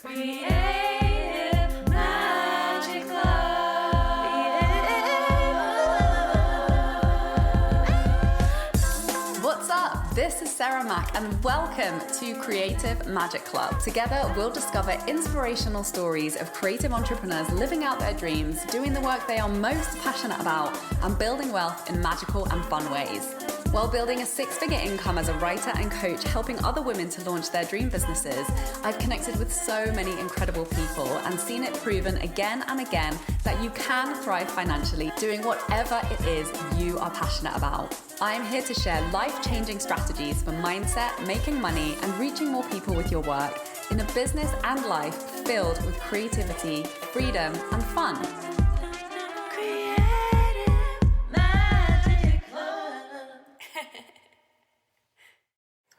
Creative Magic Club. What's up? This is Sarah Mack and welcome to Creative Magic Club. Together, we'll discover inspirational stories of creative entrepreneurs living out their dreams, doing the work they are most passionate about, and building wealth in magical and fun ways. While building a six-figure income as a writer and coach, helping other women to launch their dream businesses, I've connected with so many incredible people and seen it proven again and again that you can thrive financially doing whatever it is you are passionate about. I'm here to share life-changing strategies for mindset, making money, and reaching more people with your work in a business and life filled with creativity, freedom, and fun.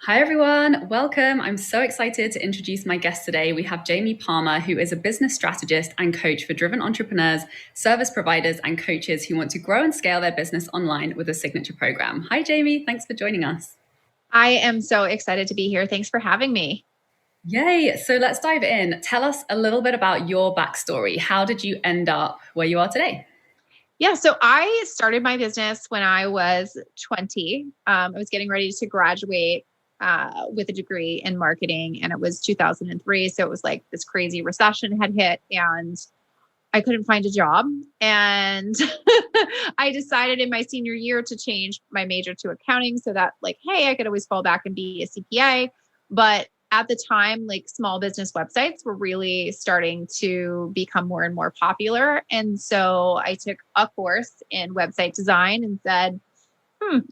Hi everyone, welcome. I'm so excited to introduce my guest today. We have Jamie Palmer, who is a business strategist and coach for driven entrepreneurs, service providers, and coaches who want to grow and scale their business online with a signature program. Hi Jamie, thanks for joining us. I am so excited to be here. Thanks for having me. Yay. So let's dive in. Tell us a little bit about your backstory. How did you end up where you are today? Yeah, so I started my business when I was 20. I was getting ready to graduate with a degree in marketing, and it was 2003. So it was like this crazy recession had hit and I couldn't find a job. And I decided in my senior year to change my major to accounting so that hey, I could always fall back and be a CPA. But at the time, small business websites were really starting to become more and more popular. And so I took a course in website design and said,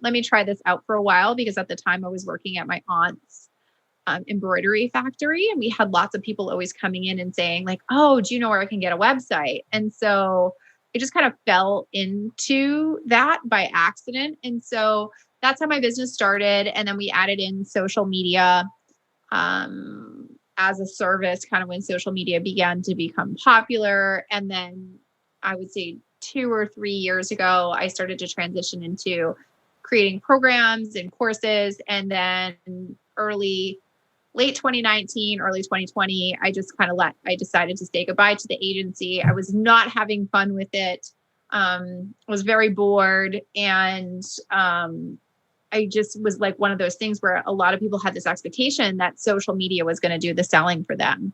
let me try this out for a while, because at the time I was working at my aunt's embroidery factory, and we had lots of people always coming in and saying oh, do you know where I can get a website? And so I just kind of fell into that by accident. And so that's how my business started. And then we added in social media as a service, kind of when social media began to become popular. And then I would say 2 or 3 years ago, I started to transition into creating programs and courses. And then late 2019, early 2020, I decided to say goodbye to the agency. I was not having fun with it. I was very bored. And I just was one of those things where a lot of people had this expectation that social media was going to do the selling for them.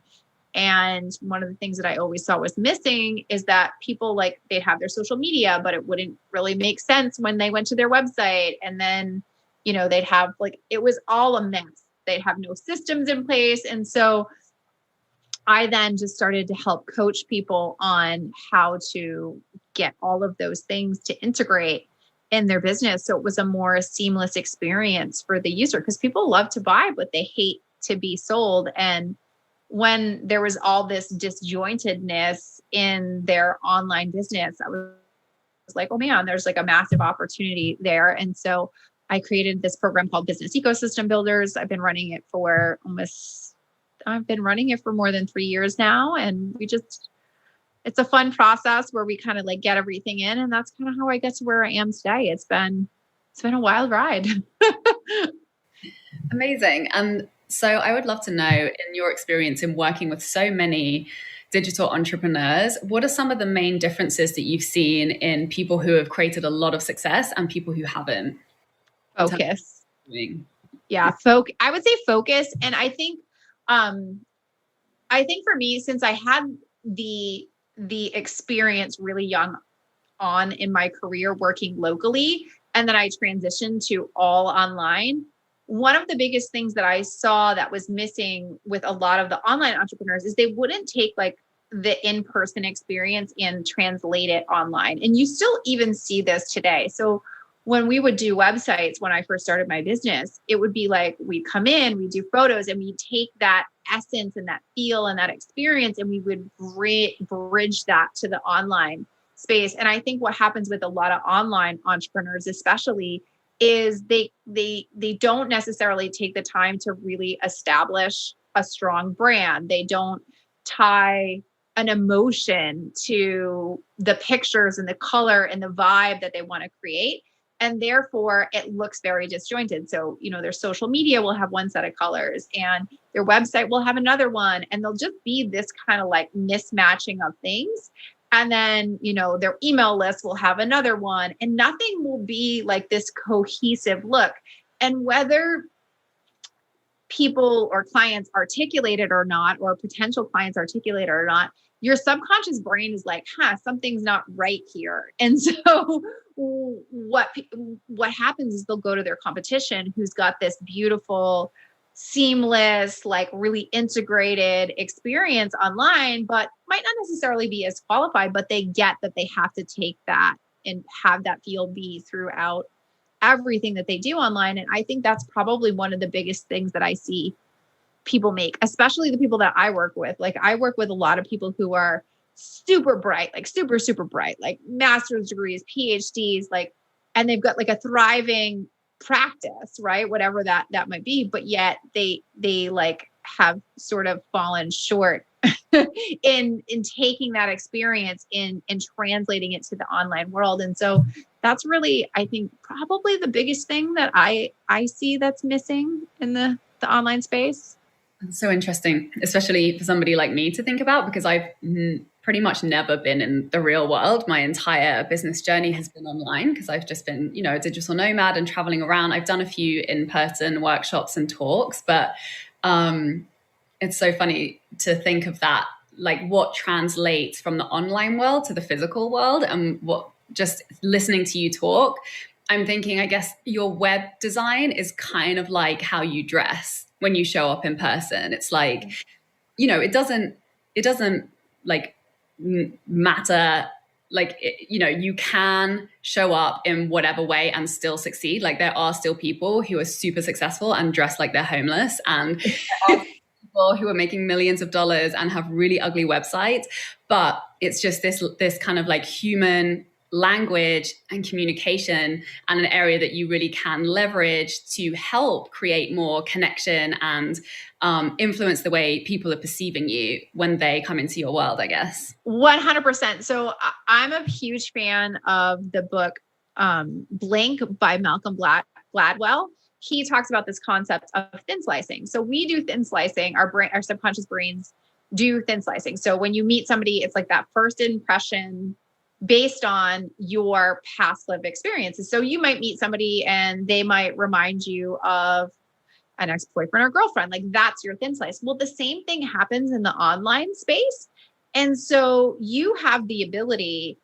And one of the things that I always saw was missing is that people they'd have their social media, but it wouldn't really make sense when they went to their website. And then, they'd have it was all a mess. They'd have no systems in place. And so I then just started to help coach people on how to get all of those things to integrate in their business. So it was a more seamless experience for the user, because people love to buy, but they hate to be sold. And when there was all this disjointedness in their online business, I was like, oh man, there's a massive opportunity there. And so I created this program called Business Ecosystem Builders. I've been running it for more than 3 years now. And it's a fun process where we kind of get everything in. And that's kind of how I get to where I am today. It's been a wild ride. Amazing. And so I would love to know, in your experience in working with so many digital entrepreneurs, what are some of the main differences that you've seen in people who have created a lot of success and people who haven't? Focus. Yeah. I would say focus. And I think for me, since I had the experience really young on in my career working locally, and then I transitioned to all online, one of the biggest things that I saw that was missing with a lot of the online entrepreneurs is they wouldn't take the in-person experience and translate it online. And you still even see this today. So when we would do websites, when I first started my business, it would be we'd come in, we'd do photos, and we'd take that essence and that feel and that experience, and we would bridge that to the online space. And I think what happens with a lot of online entrepreneurs, especially, is they don't necessarily take the time to really establish a strong brand. They don't tie an emotion to the pictures and the color and the vibe that they want to create. And therefore it looks very disjointed. So, their social media will have one set of colors and their website will have another one. And they'll just be this kind of like mismatching of things. And then, their email list will have another one, and nothing will be like this cohesive look. And whether people or clients articulate it or not, or potential clients articulate it or not, your subconscious brain is like, something's not right here. And so what happens is they'll go to their competition who's got this beautiful, seamless, like really integrated experience online, but might not necessarily be as qualified, but they get that they have to take that and have that field be throughout everything that they do online. And I think that's probably one of the biggest things that I see people make, especially the people that I work with. Like I work with a lot of people who are super bright, like super, super bright, like master's degrees, PhDs, like, and they've got like a thriving practice, right? Whatever that might be. But yet they like have sort of fallen short in taking that experience in translating it to the online world. And so that's really, I think, probably the biggest thing that I see that's missing in the online space. So interesting, especially for somebody like me to think about, because I've pretty much never been in the real world. My entire business journey has been online because I've just been, a digital nomad and traveling around. I've done a few in-person workshops and talks, but it's so funny to think of that, like what translates from the online world to the physical world. And what, just listening to you talk, I'm thinking, I guess your web design is kind of like how you dress when you show up in person. It's like, it doesn't like matter. Like, you can show up in whatever way and still succeed. Like there are still people who are super successful and dress like they're homeless. And there are people who are making millions of dollars and have really ugly websites. But it's just this kind of like human language and communication, and an area that you really can leverage to help create more connection and influence the way people are perceiving you when they come into your world, I guess. 100%. So I'm a huge fan of the book Blink by Malcolm Gladwell. He talks about this concept of thin slicing. So we do thin slicing, our subconscious brains do thin slicing. So when you meet somebody, it's like that first impression based on your past lived experiences. So you might meet somebody and they might remind you of an ex-boyfriend or girlfriend. Like that's your thin slice. Well, the same thing happens in the online space. And so you have the ability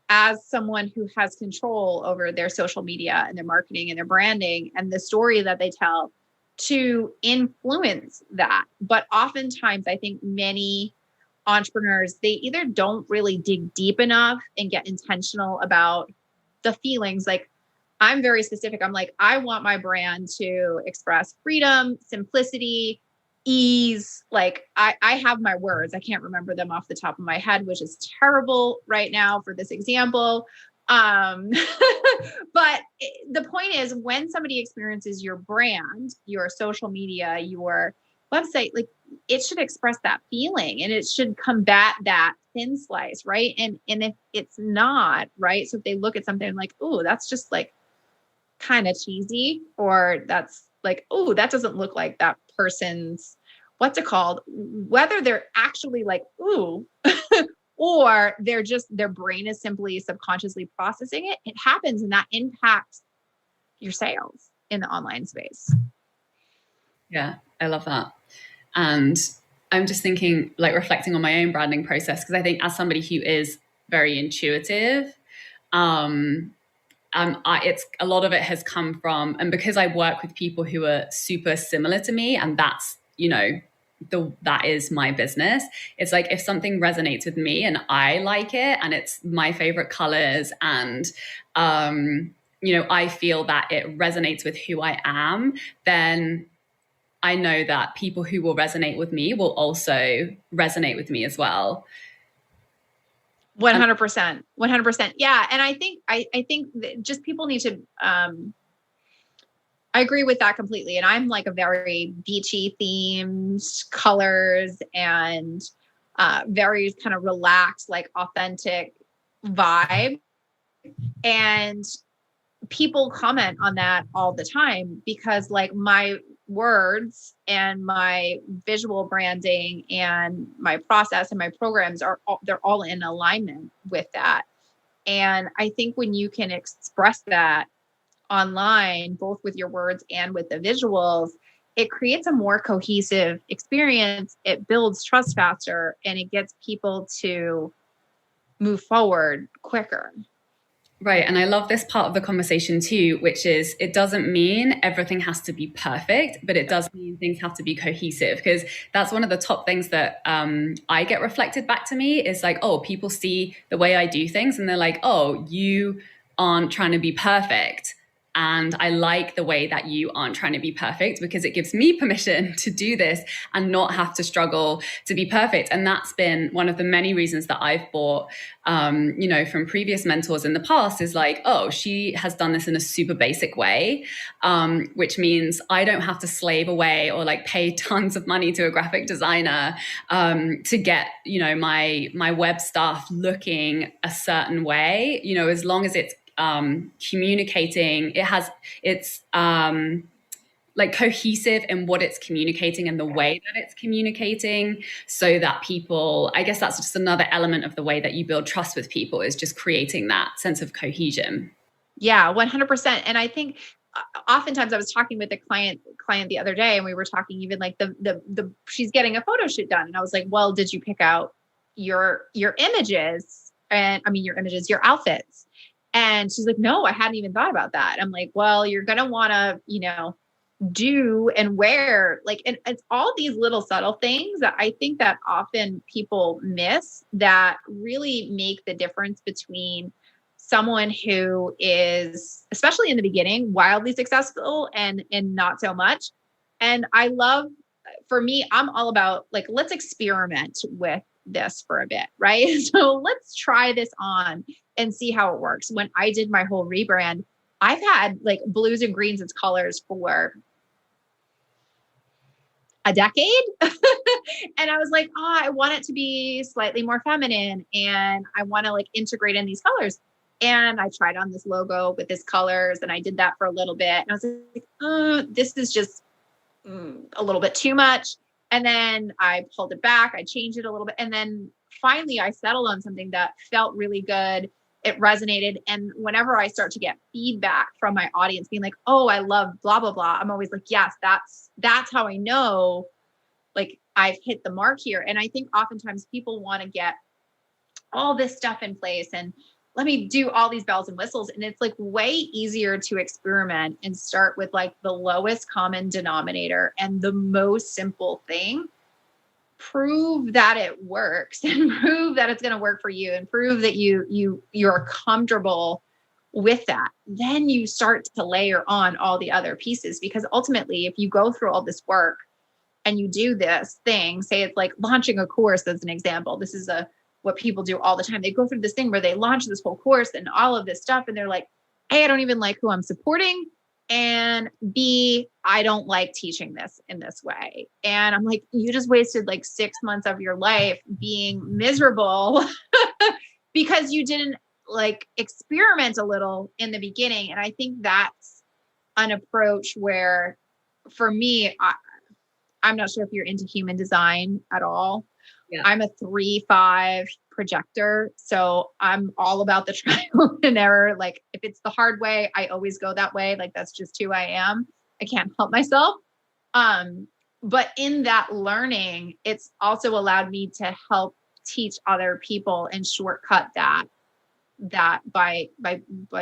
as someone who has control over their social media and their marketing and their branding and the story that they tell to influence that. But oftentimes I think many entrepreneurs, they either don't really dig deep enough and get intentional about the feelings. Like I'm very specific. I'm like, I want my brand to express freedom, simplicity, ease. Like I have my words. I can't remember them off the top of my head, which is terrible right now for this example. But the point is, when somebody experiences your brand, your social media, your website, like it should express that feeling and it should combat that thin slice, right? And if it's not, right? So if they look at something like, oh, that's just like kind of cheesy, or that's like, oh, that doesn't look like that person's, what's it called? Whether they're actually like, ooh, or they're just, their brain is simply subconsciously processing it, it happens and that impacts your sales in the online space. Yeah, I love that. And I'm just thinking, like reflecting on my own branding process, because I think as somebody who is very intuitive, it's a lot of it has come from, and because I work with people who are super similar to me, and that's, that is my business. It's like, if something resonates with me and I like it and it's my favorite colors and, I feel that it resonates with who I am, then I know that people who will resonate with me will also resonate with me as well. 100%. 100%. Yeah. And I think that just people need to, I agree with that completely. And I'm like a very beachy themed colors and very kind of relaxed, like authentic vibe. And people comment on that all the time because like my words and my visual branding and my process and my programs they're all in alignment with that. And I think when you can express that online, both with your words and with the visuals, it creates a more cohesive experience. It builds trust faster and it gets people to move forward quicker. Right. And I love this part of the conversation too, which is it doesn't mean everything has to be perfect, but it does mean things have to be cohesive, because that's one of the top things that I get reflected back to me is like, oh, people see the way I do things and they're like, oh, you aren't trying to be perfect. And I like the way that you aren't trying to be perfect because it gives me permission to do this and not have to struggle to be perfect. And that's been one of the many reasons that I've bought, from previous mentors in the past is like, oh, she has done this in a super basic way, which means I don't have to slave away or like pay tons of money to a graphic designer to get, my web stuff looking a certain way, as long as it's communicating, it's like cohesive in what it's communicating and the way that it's communicating, so that people, I guess that's just another element of the way that you build trust with people, is just creating that sense of cohesion. Yeah, 100%. And I think oftentimes I was talking with a client the other day, and we were talking even like the she's getting a photo shoot done. And I was like, well, did you pick out your images? And I mean, your outfits. And she's like, no, I hadn't even thought about that. I'm like, well, you're going to want to, do and wear, like, and it's all these little subtle things that I think that often people miss that really make the difference between someone who is, especially in the beginning, wildly successful and not so much. And for me, I'm all about like, let's experiment with this for a bit, right? So let's try this on and see how it works. When I did my whole rebrand, I've had like blues and greens as colors for a decade. And I was like, I want it to be slightly more feminine and I want to like integrate in these colors. And I tried on this logo with these colors and I did that for a little bit. And I was like, this is just a little bit too much. And then I pulled it back. I changed it a little bit. And then finally I settled on something that felt really good. It resonated. And whenever I start to get feedback from my audience being like, oh, I love blah, blah, blah, I'm always like, yes, that's how I know like I've hit the mark here. And I think oftentimes people want to get all this stuff in place and let me do all these bells and whistles. And it's like way easier to experiment and start with like the lowest common denominator and the most simple thing. Prove that it works and prove that it's going to work for you and prove that you're comfortable with that. Then you start to layer on all the other pieces, because ultimately, if you go through all this work and you do this thing, say it's like launching a course as an example. This is what people do all the time. They go through this thing where they launch this whole course and all of this stuff. And they're like, A, I don't even like who I'm supporting. And B, I don't like teaching this in this way. And I'm like, you just wasted like 6 months of your life being miserable because you didn't like experiment a little in the beginning. And I think that's an approach where for me, I'm not sure if you're into human design at all. Yeah. I'm a 3-5 projector. So I'm all about the trial and error. Like if it's the hard way, I always go that way. Like that's just who I am. I can't help myself. But in that learning, it's also allowed me to help teach other people and shortcut that by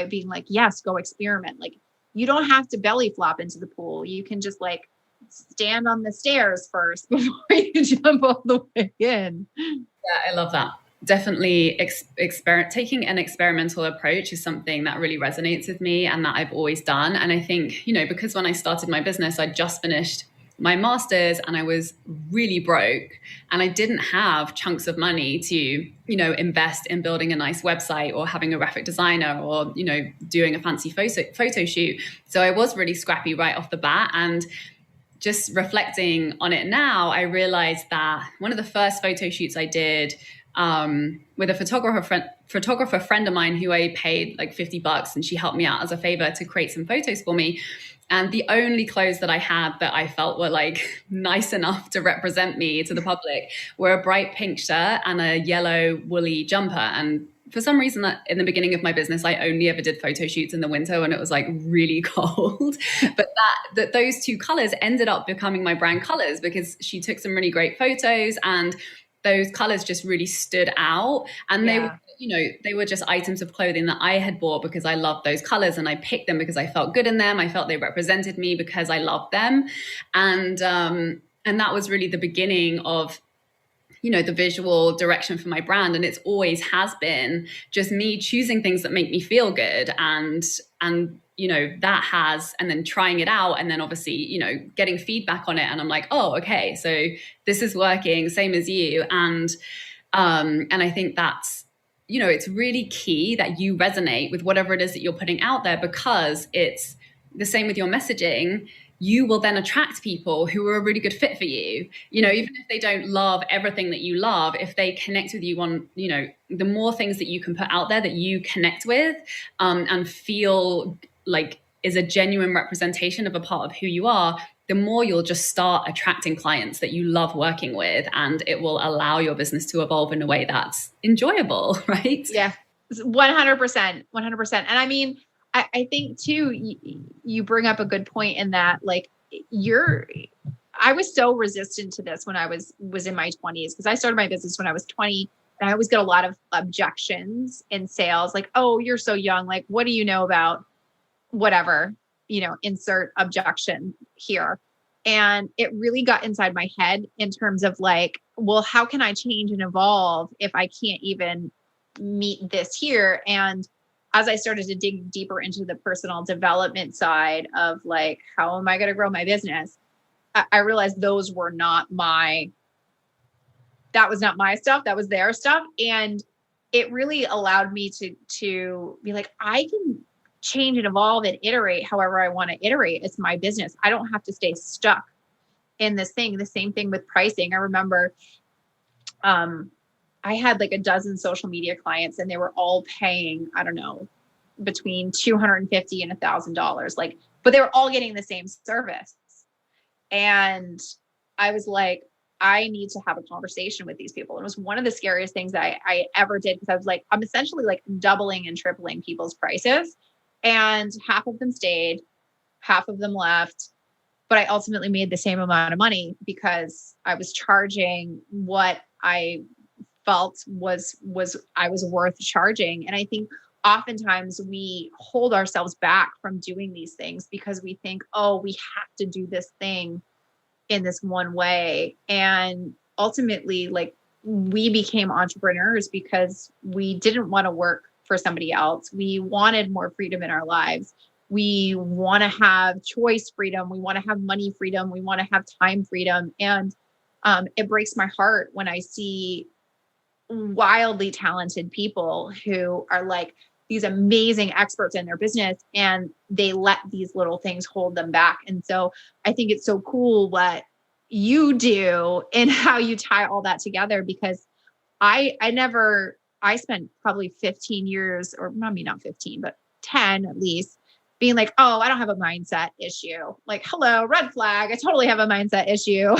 being like, yes, go experiment. Like you don't have to belly flop into the pool. You can just like stand on the stairs first before you jump all the way in. Yeah, I love that. Definitely taking an experimental approach is something that really resonates with me and that I've always done. And I think, because when I started my business, I just finished my master's and I was really broke and I didn't have chunks of money to, invest in building a nice website or having a graphic designer or, doing a fancy photo shoot. So I was really scrappy right off the bat. And just reflecting on it now, I realized that one of the first photo shoots I did, with a photographer friend of mine who I paid like $50, and she helped me out as a favor to create some photos for me. And the only clothes that I had that I felt were like nice enough to represent me to the public were a bright pink shirt and a yellow woolly jumper. And for some reason, that in the beginning of my business, I only ever did photo shoots in the winter when it was like really cold. But that those two colors ended up becoming my brand colors, because she took some really great photos and those colors just really stood out. And they were just items of clothing that I had bought because I loved those colors, and I picked them because I felt good in them. I felt they represented me because I loved them. And that was really the beginning of, the visual direction for my brand. And it's always has been just me choosing things that make me feel good, and that has, and then trying it out, and then obviously, getting feedback on it. And I'm like, oh, okay, so this is working, same as you. And I think that's, it's really key that you resonate with whatever it is that you're putting out there, because it's the same with your messaging. You will then attract people who are a really good fit for you. Even if they don't love everything that you love, if they connect with you on, the more things that you can put out there that you connect with, and feel like is a genuine representation of a part of who you are, the more you'll just start attracting clients that you love working with, and it will allow your business to evolve in a way that's enjoyable, right? Yeah, 100%, 100%. And I mean, I think too, you bring up a good point in that, like, I was so resistant to this when I was in my 20s, because I started my business when I was 20, and I always get a lot of objections in sales, like, oh, you're so young, like, what do you know about whatever, insert objection here. And it really got inside my head in terms of like, well, how can I change and evolve if I can't even meet this here? And as I started to dig deeper into the personal development side of like, how am I going to grow my business? I realized that was not my stuff. That was their stuff. And it really allowed me to be like, I can change and evolve and iterate however I want to iterate. It's my business. I don't have to stay stuck in this thing. The same thing with pricing. I remember, I had like a dozen social media clients, and they were all paying, I don't know, between $250 and $1,000, like, but they were all getting the same service. And I was like, I need to have a conversation with these people. And it was one of the scariest things that I ever did, because I was like, I'm essentially like doubling and tripling people's prices. And half of them stayed, half of them left. But I ultimately made the same amount of money because I was charging what I felt was I was worth charging. And I think oftentimes we hold ourselves back from doing these things because we think, oh, we have to do this thing in this one way. And ultimately, like, we became entrepreneurs because we didn't want to work for somebody else. We wanted more freedom in our lives. We want to have choice freedom. We want to have money freedom. We want to have time freedom. And it breaks my heart when I see wildly talented people who are like these amazing experts in their business, and they let these little things hold them back. And so I think it's so cool what you do and how you tie all that together, because I spent probably 15 years, or maybe not 15, but 10 at least, being like, oh, I don't have a mindset issue. Like, hello, red flag. I totally have a mindset issue.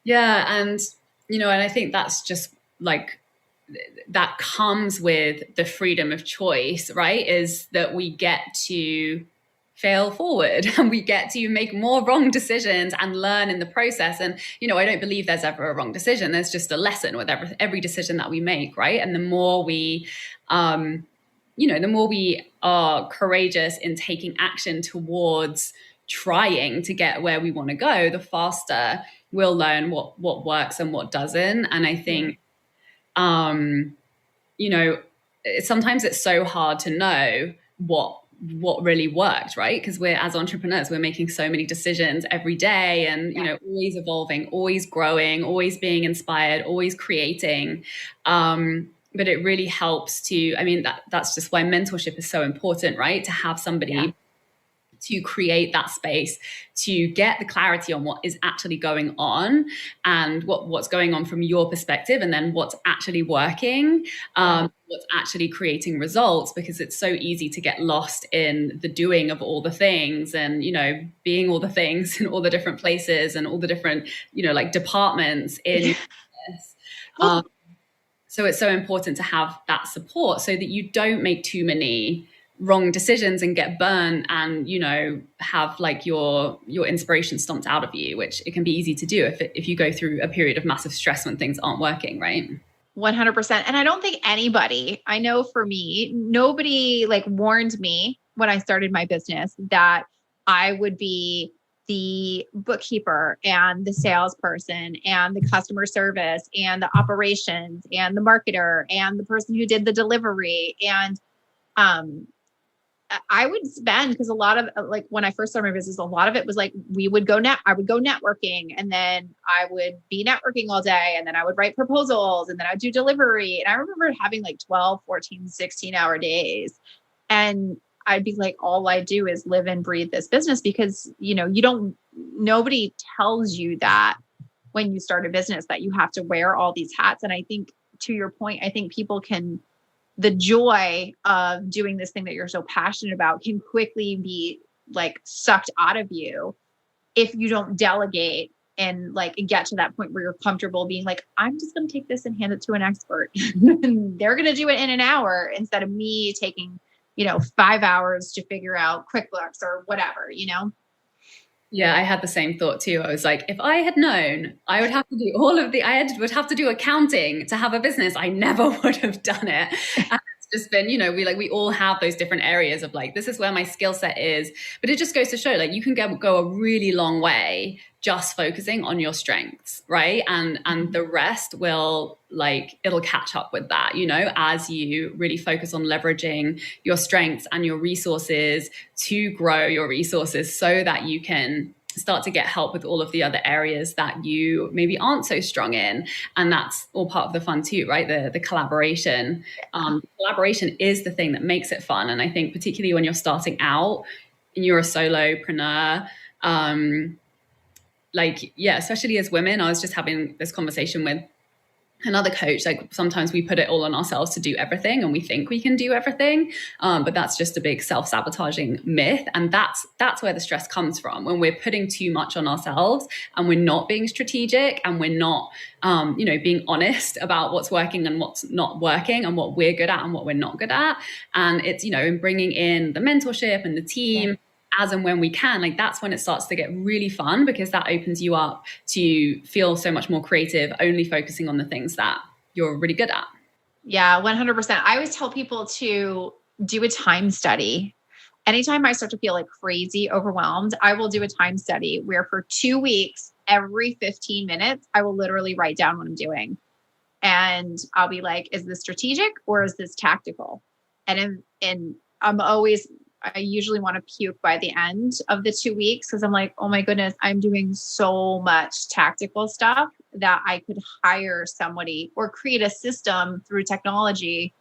Yeah. And, and I think that's just like, that comes with the freedom of choice, right? Is that we get to fail forward and we get to make more wrong decisions and learn in the process. And, I don't believe there's ever a wrong decision. There's just a lesson with every decision that we make, right? And the more we, the more we are courageous in taking action towards trying to get where we want to go, the faster we'll learn what works and what doesn't. And I think, sometimes it's so hard to know what really worked, right? Because as entrepreneurs, we're making so many decisions every day, and always evolving, always growing, always being inspired, always creating. But it really helps to, that's just why mentorship is so important, right? To have somebody to create that space to get the clarity on what is actually going on and what's going on from your perspective, and then what's actually working, what's actually creating results, because it's so easy to get lost in the doing of all the things and, being all the things in all the different places and all the different, like departments in your business. So it's so important to have that support so that you don't make too many wrong decisions and get burned and, have like your inspiration stomped out of you, which it can be easy to do if you go through a period of massive stress when things aren't working, right? 100%. And I don't think I know for me, nobody like warned me when I started my business that I would be the bookkeeper and the salesperson and the customer service and the operations and the marketer and the person who did the delivery. And I would spend, because a lot of like when I first started my business, a lot of it was like I would go networking, and then I would be networking all day, and then I would write proposals, and then I'd do delivery. And I remember having like 12, 14, 16-hour days. And I'd be like, all I do is live and breathe this business, because, nobody tells you that when you start a business that you have to wear all these hats. And I think, to your point, I think the joy of doing this thing that you're so passionate about can quickly be like sucked out of you if you don't delegate and like get to that point where you're comfortable being like, I'm just going to take this and hand it to an expert. And they're going to do it in an hour instead of me taking 5 hours to figure out QuickBooks or whatever, Yeah, I had the same thought too. I was like, if I had known I would have to do would have to do accounting to have a business, I never would have done it. And it's just been, we all have those different areas of like, this is where my skill set is. But it just goes to show like you can go a really long way just focusing on your strengths, right? And the rest will it'll catch up with that, as you really focus on leveraging your strengths and your resources to grow your resources so that you can start to get help with all of the other areas that you maybe aren't so strong in. And that's all part of the fun too, right? The collaboration. Collaboration is the thing that makes it fun. And I think particularly when you're starting out and you're a solopreneur, especially as women, I was just having this conversation with another coach. Like sometimes we put it all on ourselves to do everything and we think we can do everything. But that's just a big self-sabotaging myth. And that's where the stress comes from, when we're putting too much on ourselves and we're not being strategic and we're not, being honest about what's working and what's not working and what we're good at and what we're not good at. And it's, in bringing in the mentorship and the team, as and when we can, that's when it starts to get really fun, because that opens you up to feel so much more creative, only focusing on the things that you're really good at. Yeah, 100%. I always tell people to do a time study. Anytime I start to feel like crazy overwhelmed, I will do a time study where for 2 weeks, every 15 minutes, I will literally write down what I'm doing. And I'll be like, is this strategic or is this tactical? And I usually want to puke by the end of the 2 weeks, because I'm like, oh my goodness, I'm doing so much tactical stuff that I could hire somebody or create a system through technology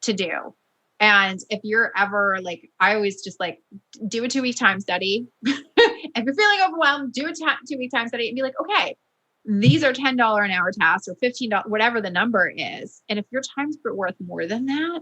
to do. And if you're ever like, I always just like do a 2-week time study. If you're feeling overwhelmed, do a 2-week time study and be like, okay, these are $10 an hour tasks or $15, whatever the number is. And if your time's worth more than that,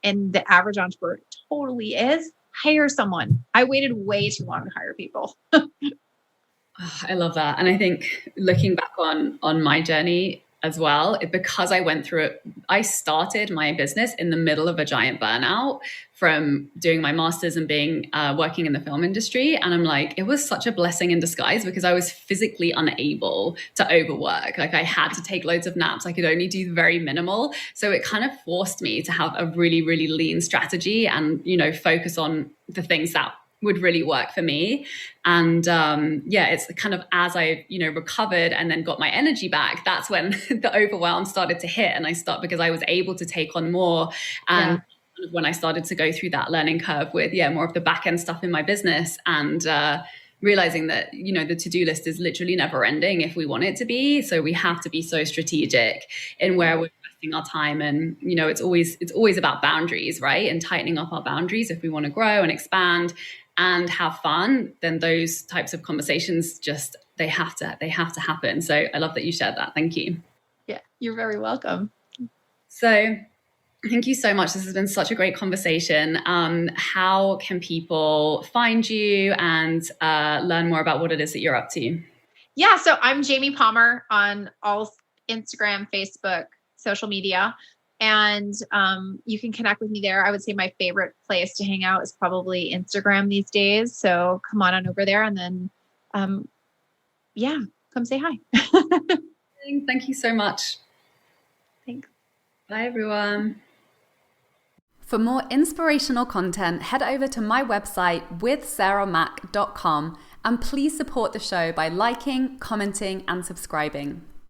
and the average entrepreneur totally is, hire someone. I waited way too long to hire people. I love that. And I think looking back on my journey as well, because I went through it, I started my business in the middle of a giant burnout from doing my master's and being working in the film industry. And I'm like, it was such a blessing in disguise, because I was physically unable to overwork. I had to take loads of naps. I could only do very minimal. So it kind of forced me to have a really, really lean strategy and, focus on the things that would really work for me. And it's kind of as I, recovered and then got my energy back, that's when the overwhelm started to hit. And because I was able to take on more. And when I started to go through that learning curve with, more of the back end stuff in my business, and realizing that, the to-do list is literally never ending if we want it to be. So we have to be so strategic in where we're investing our time. And, it's always about boundaries, right? And tightening up our boundaries if we want to grow and expand. and have fun, then those types of conversations just, they have to happen. So I love that you shared that. Thank you. Yeah, you're very welcome. So thank you so much. This has been such a great conversation. How can people find you and learn more about what it is that you're up to? Yeah, so I'm Jamie Palmer on all Instagram, Facebook, social media. And you can connect with me there. I would say my favorite place to hang out is probably Instagram these days. So come on over there and then, come say hi. Thank you so much. Thanks. Bye, everyone. For more inspirational content, head over to my website withsarahmac.com and please support the show by liking, commenting, and subscribing.